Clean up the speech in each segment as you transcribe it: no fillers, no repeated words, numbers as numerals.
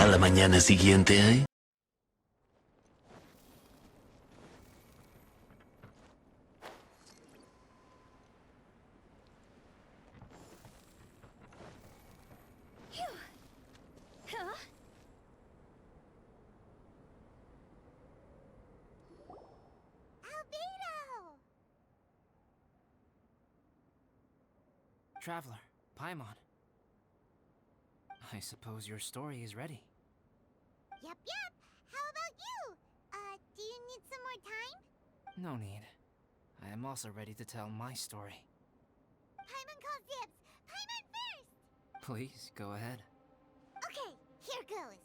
A la mañana siguiente, ¿eh? Albedo! Traveler, Paimon. I suppose your story is ready. Yep. How about you? Do you need some more time? No need. I am also ready to tell my story. Paimon calls dibs! Paimon first! Please, go ahead. Okay, here goes.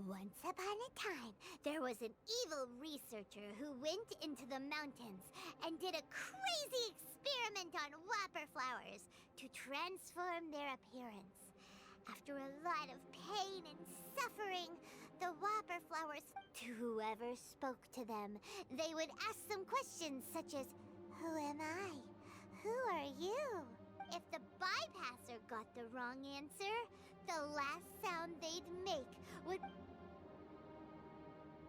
Once upon a time, there was an evil researcher who went into the mountains and did a crazy experiment on whopper flowers to transform their appearance. After a lot of pain and suffering, the whopper flowers, to whoever spoke to them, they would ask some questions such as, "Who am I? Who are you?" If the bypasser got the wrong answer, the last sound they'd make would...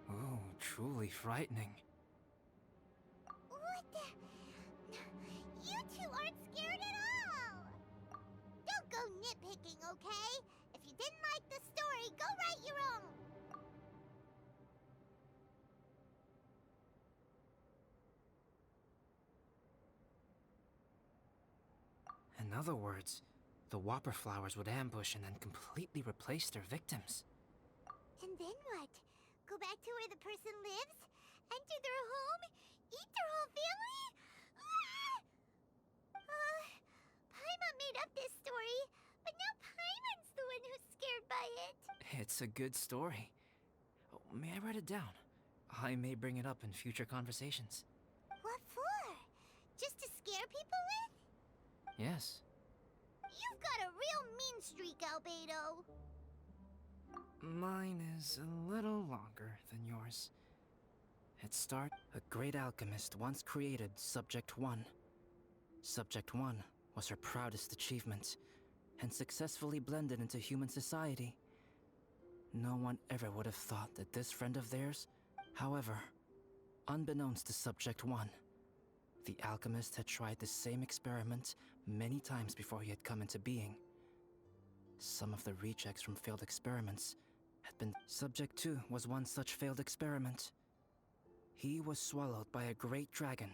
Oh, truly frightening. What the... You two aren't scared at all! Don't go nitpicking, okay? If you didn't like the story, go write your own! In other words, the whopper flowers would ambush and then completely replace their victims. And then what? Go back to where the person lives? Enter their home? Eat their whole family? Paimon made up this story, but now Paimon's the one who's scared by it. It's a good story. Oh, may I write it down? I may bring it up in future conversations. What for? Just to scare people with? Yes. You've got a real mean streak, Albedo. Mine is a little longer than yours. A great alchemist once created Subject 1. Subject 1 was her proudest achievement, and successfully blended into human society. No one ever would have thought that this friend of theirs, however, unbeknownst to Subject 1, the alchemist had tried the same experiment many times before he had come into being. Some of the rejects from failed experiments had been... Subject 2 was one such failed experiment. He was swallowed by a great dragon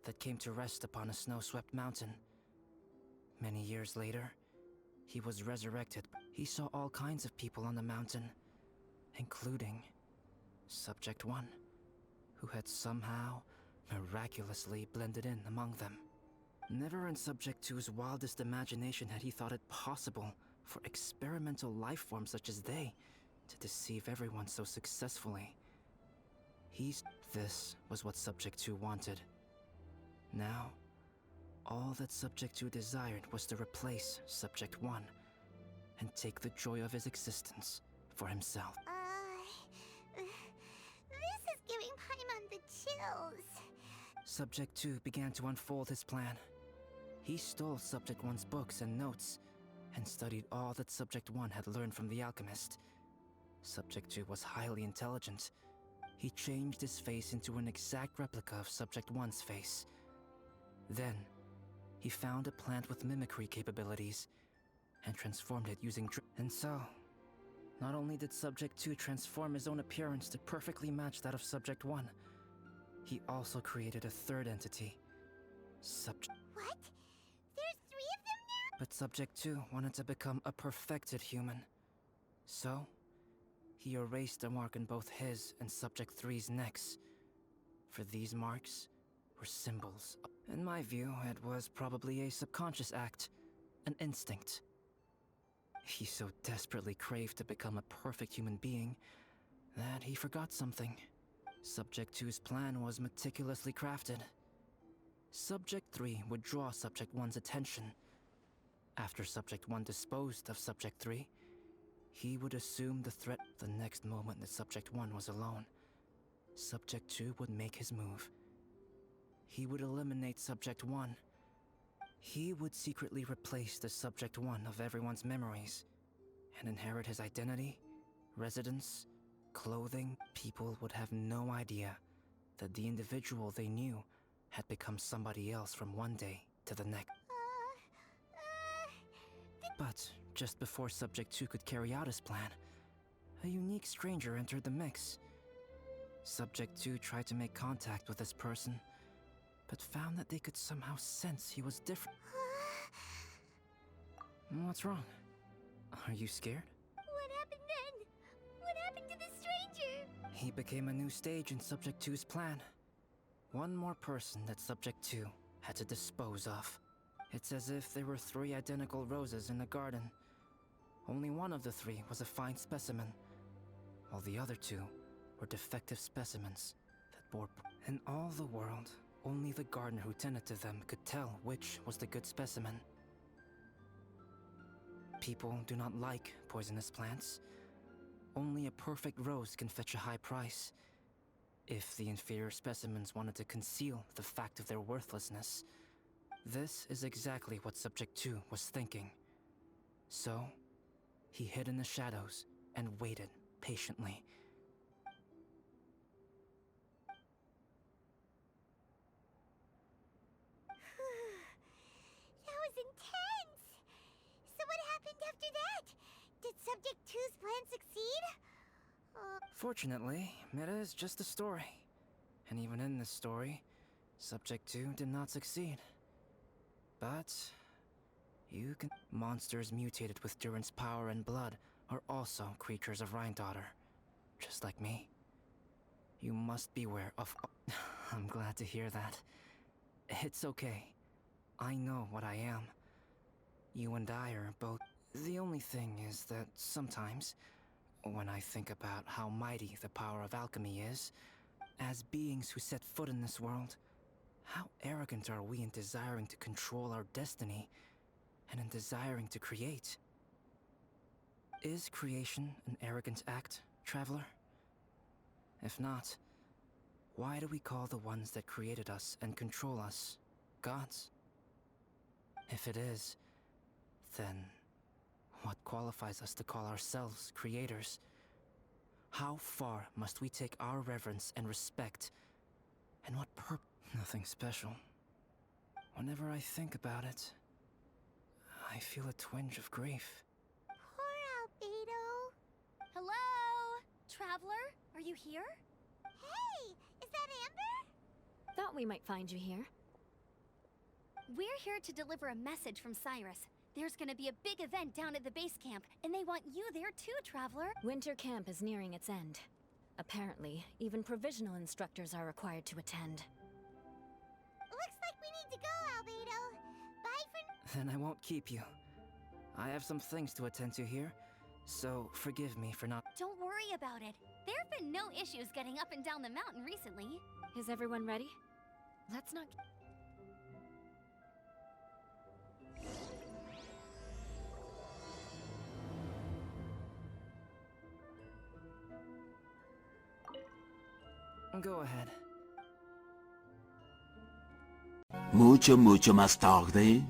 that came to rest upon a snow-swept mountain. Many years later, he was resurrected. He saw all kinds of people on the mountain, including Subject 1, who had somehow miraculously blended in among them. Never in Subject 2's wildest imagination had he thought it possible for experimental life forms such as they to deceive everyone so successfully. This was what Subject 2 wanted. Now, all that Subject 2 desired was to replace Subject 1 and take the joy of his existence for himself. This is giving Paimon the chills. Subject 2 began to unfold his plan. He stole Subject 1's books and notes and studied all that Subject 1 had learned from the alchemist. Subject 2 was highly intelligent. He changed his face into an exact replica of Subject 1's face. Then, he found a plant with mimicry capabilities and transformed it using And so, not only did Subject 2 transform his own appearance to perfectly match that of Subject 1, he also created a third entity. What? There's 3 of them now? But Subject 2 wanted to become a perfected human. So, he erased a mark on both his and Subject 3's necks. For these marks were symbols. In my view, it was probably a subconscious act, an instinct. He so desperately craved to become a perfect human being that he forgot something. Subject 2's plan was meticulously crafted. Subject 3 would draw Subject 1's attention. After Subject 1 disposed of Subject 3, he would assume the threat the next moment that Subject 1 was alone. Subject 2 would make his move. He would eliminate Subject 1. He would secretly replace the Subject 1 of everyone's memories and inherit his identity residence, clothing. People would have no idea that the individual they knew had become somebody else from one day to the next. But just before Subject 2 could carry out his plan, a unique stranger entered the mix. Subject 2 tried to make contact with this person, but found that they could somehow sense he was different. What's wrong? Are you scared? What happened then? What happened to the stranger? He became a new stage in Subject 2's plan. One more person that Subject 2 had to dispose of. It's as if there were 3 identical roses in a garden. Only one of the 3 was a fine specimen, while the other 2 were defective specimens that bore. In all the world, only the gardener who tended to them could tell which was the good specimen. People do not like poisonous plants. Only a perfect rose can fetch a high price. If the inferior specimens wanted to conceal the fact of their worthlessness, this is exactly what Subject 2 was thinking. So, he hid in the shadows and waited patiently. That was intense! So what happened after that? Did Subject 2's plan succeed? Fortunately, it is just a story. And even in this story, Subject 2 did not succeed. But you can. Monsters mutated with Durin's power and blood are also creatures of Rhine-Daughter, just like me. You must beware of. I'm glad to hear that. It's okay. I know what I am. You and I are both. The only thing is that sometimes, when I think about how mighty the power of alchemy is, as beings who set foot in this world, how arrogant are we in desiring to control our destiny, and in desiring to create? Is creation an arrogant act, traveler? If not, why do we call the ones that created us and control us gods? If it is, then what qualifies us to call ourselves creators? How far must we take our reverence and respect? And what purpose? Nothing special. Whenever I think about it, I feel a twinge of grief. Poor Albedo. Hello? Traveler? Are you here? Hey, is that Amber? Thought we might find you here. We're here to deliver a message from Cyrus. There's gonna be a big event down at the base camp, and they want you there too, Traveler. Winter camp is nearing its end. Apparently, even provisional instructors are required to attend. Looks like we need to go, Albedo. Bye for Then I won't keep you. I have some things to attend to here, so forgive me for not. Don't worry about it. There have been no issues getting up and down the mountain recently. Is everyone ready? Let's not... Go ahead. Mucho, mucho más tarde.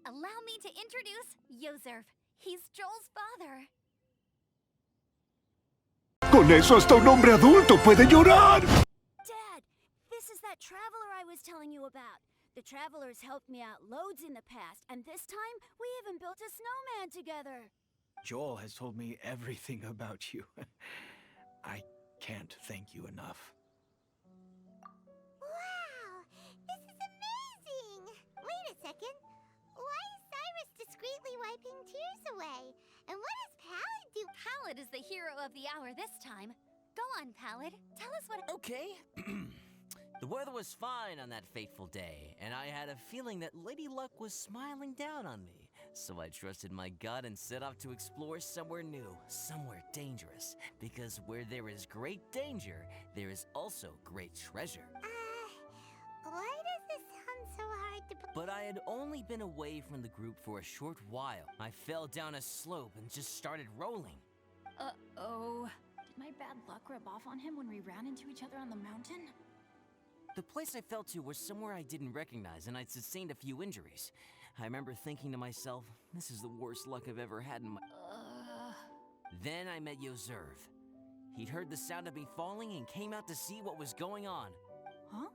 Allow me to introduce Yozerv. He's Joel's father. Con eso hasta un hombre adulto puede llorar. Dad, this is that traveler I was telling you about. The traveler's helped me out loads in the past, and this time we even built a snowman together. Joel has told me everything about you. I can't thank you enough. Wow, this is amazing! Wait a second. Why is Cyrus discreetly wiping tears away? And what does Pallid do? Pallid is the hero of the hour this time. Go on, Pallid. Tell us what... Okay. The weather was fine on that fateful day, and I had a feeling that Lady Luck was smiling down on me. So I trusted my gut and set off to explore somewhere new, somewhere dangerous. Because where there is great danger, there is also great treasure. Why does this sound so hard to... But I had only been away from the group for a short while. I fell down a slope and just started rolling. Uh-oh. Did my bad luck rub off on him when we ran into each other on the mountain? The place I fell to was somewhere I didn't recognize, and I'd sustained a few injuries. I remember thinking to myself, this is the worst luck I've ever had in my... Then I met Yoserv. He'd heard the sound of me falling and came out to see what was going on. Huh?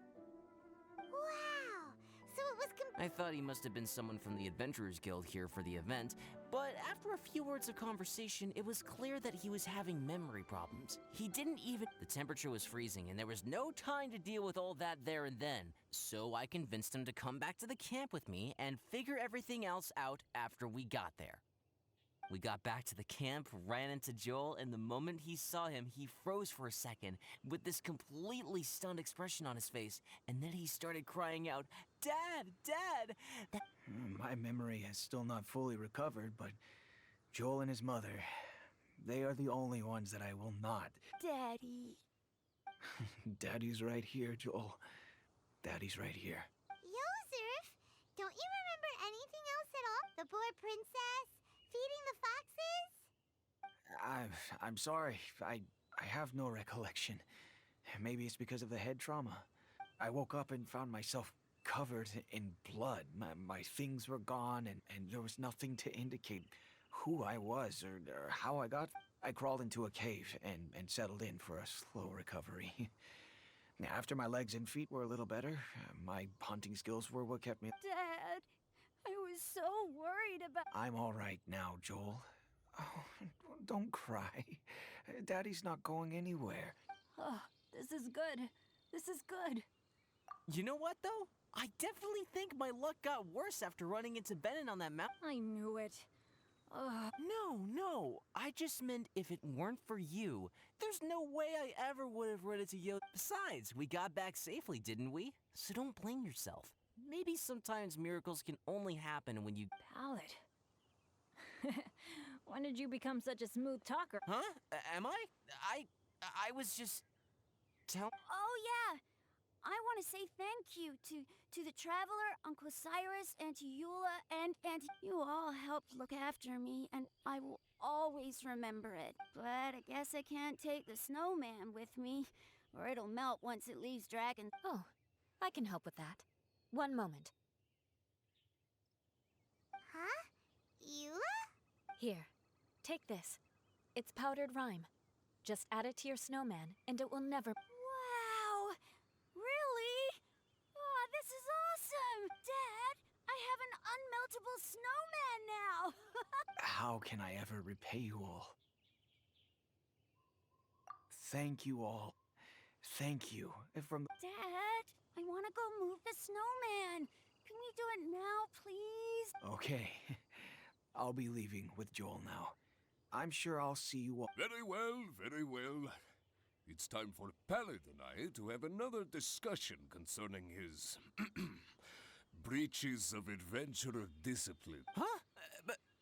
Wow! So it was I thought he must have been someone from the Adventurers Guild here for the event, but after a few words of conversation, it was clear that he was having memory problems. He didn't even... The temperature was freezing, and there was no time to deal with all that there and then. So I convinced him to come back to the camp with me and figure everything else out after we got there. We got back to the camp, ran into Joel, and the moment he saw him, he froze for a second with this completely stunned expression on his face, and then he started crying out, "Dad! Dad!" My memory has still not fully recovered, but Joel and his mother, they are the only ones that I will not. Daddy. Daddy's right here, Joel. Daddy's right here. Yoserf, don't you remember anything else at all? The poor princess? Feeding the foxes? I'm sorry. I have no recollection. Maybe it's because of the head trauma. I woke up and found myself covered in blood. My things were gone, and there was nothing to indicate who I was or how I got. I crawled into a cave and settled in for a slow recovery. After my legs and feet were a little better, my hunting skills were what kept me... Dad, I was so worried about... I'm all right now, Joel. Oh, don't cry. Daddy's not going anywhere. Oh, this is good. This is good. You know what, though? I definitely think my luck got worse after running into Benin on that mountain. I knew it. Ugh. No. I just meant if it weren't for you, there's no way I ever would have run into Yo. Besides, we got back safely, didn't we? So don't blame yourself. Maybe sometimes miracles can only happen when you... Palette. When did you become such a smooth talker? Huh? Am I? I was just... Oh, yeah. I want to say thank you to the Traveler, Uncle Cyrus, Auntie Eula, and Auntie... You all helped look after me, and I will always remember it. But I guess I can't take the snowman with me, or it'll melt once it leaves Dragon... Oh, I can help with that. One moment. Huh? Eula? Here, take this. It's powdered rime. Just add it to your snowman, and it will never... Wow! Really? Oh, this is awesome! Dad, I have an unmeltable snowman now! How can I ever repay you all? Thank you all. Thank you. From... Dad, I want to go move the snowman. Can we do it now, please? Okay. I'll be leaving with Joel now. I'm sure I'll see you all... Very well, very well. It's time for Palette and I to have another discussion concerning his... breaches of adventurer discipline. Huh?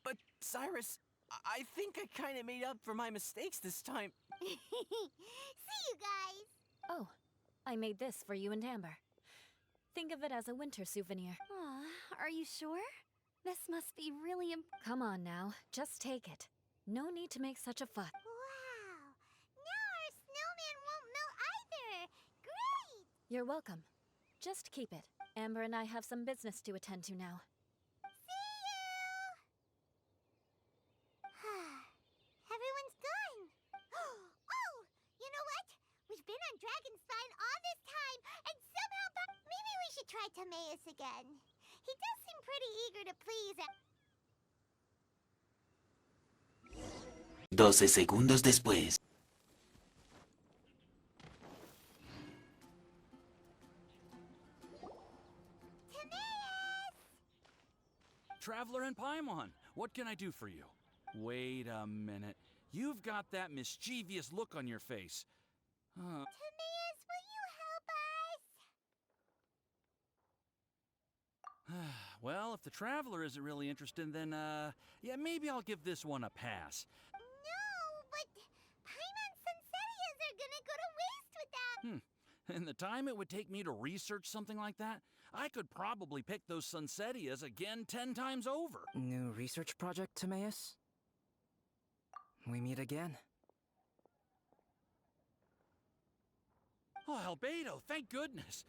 But Cyrus, I think I kind of made up for my mistakes this time. See you guys! Oh, I made this for you and Amber. Think of it as a winter souvenir. Aw, are you sure? This must be really Come on now, just take it. No need to make such a fuss. Wow! Now our snowman won't melt either! Great! You're welcome. Just keep it. Amber and I have some business to attend to now. See you! Everyone's gone! Oh! You know what? We've been on Dragonspine all this time, and somehow... Maybe we should try Timaeus again. He does seem pretty eager to please... 12 segundos después. Traveler and Paimon, what can I do for you? Wait a minute. You've got that mischievous look on your face. Timaeus, will you help us? Well, if the Traveler isn't really interested, then, yeah, maybe I'll give this one a pass. No, but Paimon's Sunsetias are gonna go to waste with that. And the time it would take me to research something like that, I could probably pick those Sunsetias again 10 times over. New research project, Timaeus? We meet again. Oh, Albedo, thank goodness.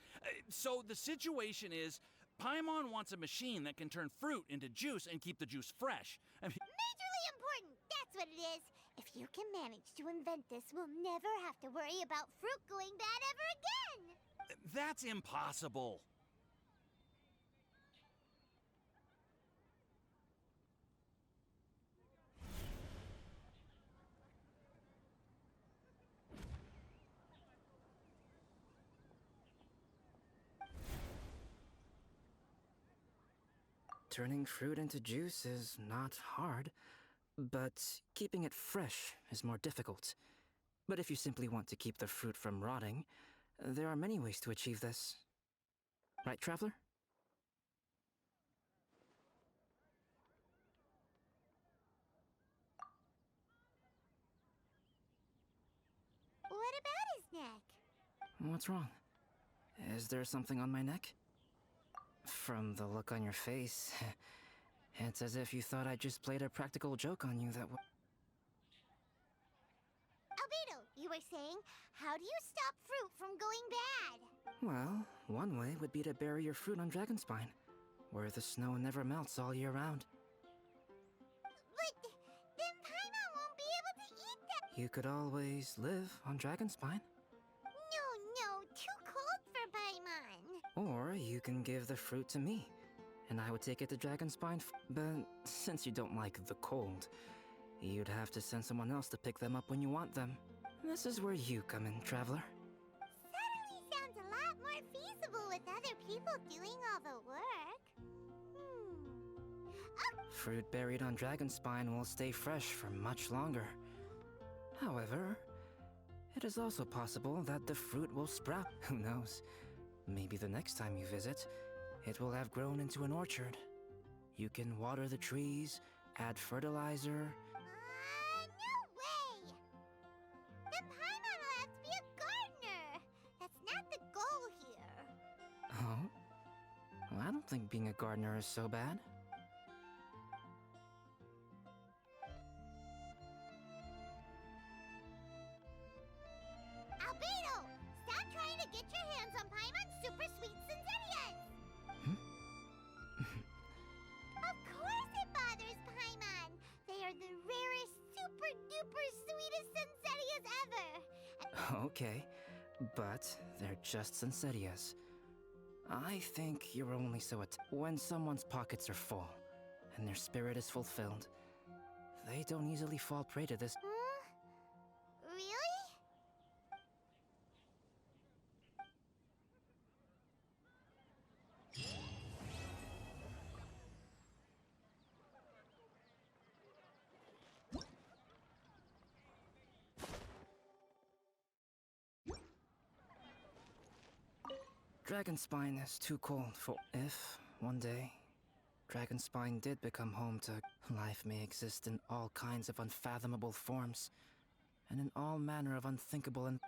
So the situation is, Paimon wants a machine that can turn fruit into juice and keep the juice fresh. I mean, Majorly important, that's what it is. If you can manage to invent this, we'll never have to worry about fruit going bad ever again. that's impossible. Turning fruit into juice is not hard, but keeping it fresh is more difficult. But if you simply want to keep the fruit from rotting, there are many ways to achieve this. Right, Traveler? What about his neck? What's wrong? Is there something on my neck? From the look on your face, it's as if you thought I just played a practical joke on you that Albedo, you were saying, how do you stop fruit from going bad? Well, one way would be to bury your fruit on Dragonspine, where the snow never melts all year round. But then Paimon won't be able to eat that. You could always live on Dragonspine. No, too cold for Paimon. Or you can give the fruit to me, and I would take it to Dragonspine. But since you don't like the cold, you'd have to send someone else to pick them up when you want them. This is where you come in, Traveler. Suddenly sounds a lot more feasible with other people doing all the work. Oh, Fruit buried on Dragonspine will stay fresh for much longer. However, it is also possible that the fruit will sprout. Who knows? Maybe the next time you visit, it will have grown into an orchard. You can water the trees, add fertilizer. no way! Then Paimon will have to be a gardener. That's not the goal here. Oh? Well, I don't think being a gardener is so bad. Albedo, stop trying to get your hands on Paimon's super sweet Sensenias! Of course it bothers Paimon! They are the rarest, super duper sweetest Sensenias ever! Okay, but they're just Senserias. I think you're only so when someone's pockets are full, and their spirit is fulfilled, they don't easily fall prey to this. Really? Dragonspine is too cold for. If, one day, Dragonspine did become home to. Life may exist in all kinds of unfathomable forms, and in all manner of unthinkable and.